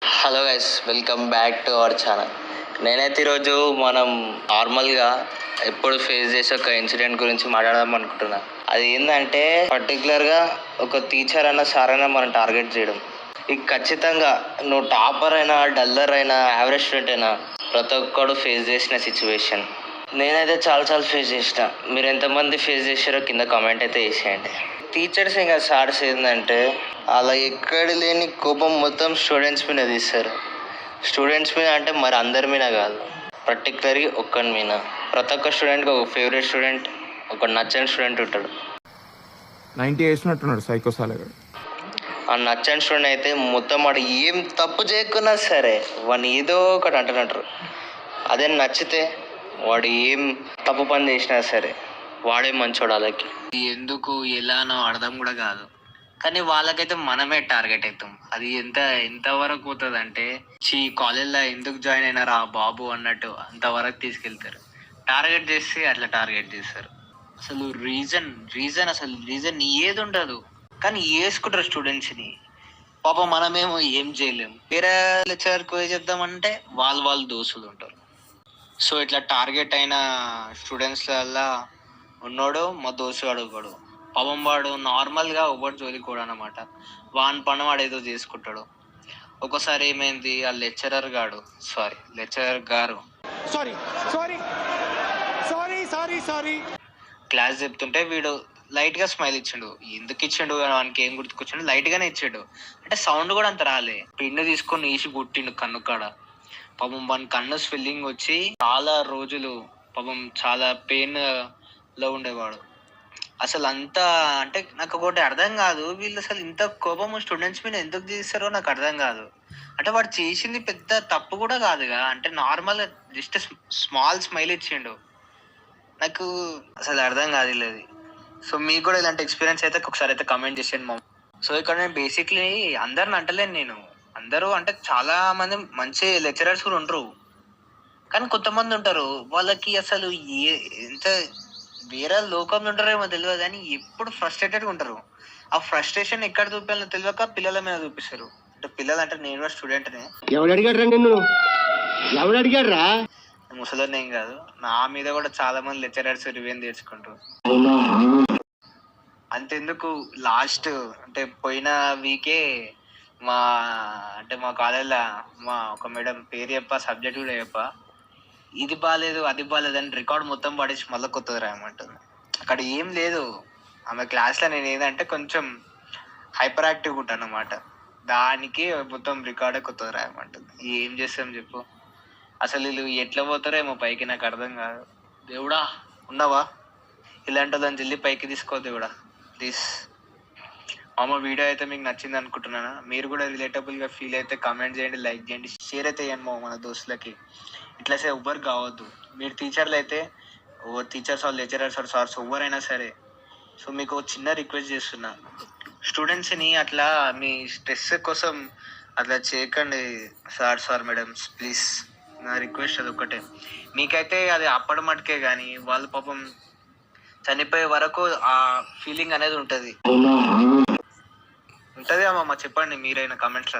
Hello guys, welcome back to our channel. నేనైతే ఈరోజు మనం నార్మల్గా ఎప్పుడు ఫేస్ చేసే ఒక ఇన్సిడెంట్ గురించి మాట్లాడదాం అనుకుంటున్నా. అది ఏంటంటే పర్టికులర్గా ఒక టీచర్ అయినా సార్ అయినా మనం టార్గెట్ చేయడం. ఇది ఖచ్చితంగా నువ్వు టాపర్ అయినా, డల్లర్ అయినా, యావరేజ్ స్టూడెంట్ అయినా ప్రతి ఒక్కడు ఫేస్ చేసిన సిచ్యువేషన్. నేనైతే చాలా ఫేస్ చేసిన. మీరు ఎంతమంది ఫేస్ చేసారో కింద కామెంట్ అయితే చేసేయండి. టీచర్స్ ఇంకా సార్స్ ఏంటంటే అలా ఎక్కడ లేని కోపం మొత్తం స్టూడెంట్స్ మీద తీస్తారు. స్టూడెంట్స్ మీద అంటే మరి అందరి మీద కాదు, పర్టికులర్గా ఒక్కరి మీద. ప్రతి ఒక్క స్టూడెంట్కి ఒక ఫేవరెట్ స్టూడెంట్, ఒక నచ్చని స్టూడెంట్ ఉంటాడు. 90 వేసినట్టున్నాడు సైకో సాలగాడు. ఆ నచ్చని స్టూడెంట్ అయితే మొత్తం వాడు ఏం తప్పు చేయకున్నా సరే వాడిని ఏదో ఒకటి అంటున్నట్టు. అదే నచ్చితే వాడు ఏం తప్పు పని చేసినా సరే వాడే మంచోడు. వాళ్ళకి ఎందుకు ఎలానో అర్థం కూడా కాదు, కానీ వాళ్ళకైతే మనమే టార్గెట్ అవుతాం. అది ఎంతవరకు పోతుంది అంటే కాలేజ్లో ఎందుకు జాయిన్ అయినారా బాబు అన్నట్టు అంతవరకు తీసుకెళ్తారు. టార్గెట్ చేస్తే అట్లా టార్గెట్ చేస్తారు. అసలు రీజన్ ఏది ఉండదు, కానీ వేసుకుంటారు స్టూడెంట్స్ని. పాపం మనమేమో ఏం చేయలేము. వేరే లెక్చరర్కి పోయి చెప్దామంటే వాళ్ళు దోస్తులు ఉంటారు. సో ఇట్లా టార్గెట్ అయిన స్టూడెంట్స్లల్లా ఉన్నాడు మా దోస్తు అడుగుతాడు. పాపం వాడు నార్మల్గా ఒకటి జోలికి కూడా అనమాట. వాని పని వాడు ఏదో చేసుకుంటాడు. ఒకసారి ఏమైంది, ఆ లెక్చరర్ గారు క్లాస్ చెప్తుంటే వీడు లైట్గా స్మైల్ ఇచ్చిండు. ఎందుకు ఇచ్చిండు వానికి ఏం గుర్తుకొచ్చిండు, లైట్గానే ఇచ్చాడు. అంటే సౌండ్ కూడా అంత రాలే. పిండి తీసుకొని వేసి కొట్టిండు కన్ను కాడ. పాపం వాని కన్ను స్వెల్లింగ్ వచ్చి చాలా రోజులు పాపం చాలా పెయిన్ లో ఉండేవాడు. అసలు అంతా అంటే నాకు ఒకటి అర్థం కాదు, వీళ్ళు అసలు ఇంత కోపం స్టూడెంట్స్ మీద ఎందుకు తీస్తారో నాకు అర్థం కాదు. అంటే వాడు చేసింది పెద్ద తప్పు కూడా కాదుగా, అంటే నార్మల్ జస్ట్ స్మాల్ స్మైల్ ఇచ్చిండు. నాకు అసలు అర్థం కాదు లేదు. సో మీకు కూడా ఇలాంటి ఎక్స్పీరియన్స్ అయితే ఒకసారి అయితే కమెంట్ చేసేయండి మా. సో ఇక్కడ నేను బేసిక్లీ అందరిని అంటలేను నేను. అందరూ అంటే చాలా మంది మంచి లెక్చరర్స్ కూడా ఉంటారు, కానీ కొంతమంది ఉంటారు వాళ్ళకి అసలు ఎంత వేరే లోకంలో ఉంటారేమో తెలియదు, కానీ ఎప్పుడు ఫ్రస్ట్రేటెడ్గా ఉంటారు. ఆ ఫ్రస్ట్రేషన్ ఎక్కడ చూపాలో తెలియక పిల్లల మీద చూపిస్తారు. అంటే పిల్లలు అంటే నేను కూడా స్టూడెంట్నే. ముసలిని ఏం కాదు, నా మీద కూడా చాలా మంది లెక్చరర్స్ రివెంజ్ తెచ్చుకుంటారు. అంతెందుకు, లాస్ట్ అంటే పోయిన వీకే మా కాలేజ్లో మా ఒక మేడం పేరు చెప్ప, సబ్జెక్ట్ కూడా చెప్ప, ఇది బాగాలేదు అది బాగాలేదు అని రికార్డ్ మొత్తం పడేసి మళ్ళీ కొత్తది రాయమంటుంది. అక్కడ ఏం లేదు, ఆమె క్లాస్లో నేను ఏదంటే కొంచెం హైపర్ యాక్టివ్ ఉంటాను అనమాట. దానికి మొత్తం రికార్డే కొత్తది రాయమంటుంది. ఏం చేస్తాం చెప్పు. అసలు వీళ్ళు ఎట్లా పోతారేమో పైకి, నాకు అర్థం కాదు. దేవుడా ఉన్నావా, ఇలాంటి దాన్ని జల్లి పైకి తీసుకో దేవుడా ప్లీజ్. మామ వీడియో అయితే మీకు నచ్చింది అనుకుంటున్నాను. మీరు కూడా రిలేటబుల్గా ఫీల్ అయితే కామెంట్ చేయండి, లైక్ చేయండి, షేర్ అయితే చేయండి మా మన దోస్తులకి. ఇట్లా ఎవ్వరు కావద్దు. మీరు టీచర్లు అయితే teachers or lecturers or sirs ఎవరైనా సరే, సో మీకు చిన్న రిక్వెస్ట్ చేస్తున్నా, స్టూడెంట్స్ని అట్లా మీ స్ట్రెస్ కోసం అట్లా చేయకండి సార్ మేడమ్స్ ప్లీజ్. నా రిక్వెస్ట్ అది ఒకటే. మీకైతే అది అప్పటి మటుకే, కానీ వాళ్ళు పాపం చనిపోయే వరకు ఆ ఫీలింగ్ అనేది ఉంటుంది అమ్మమ్మ. చెప్పండి మీరైనా కామెంట్స్.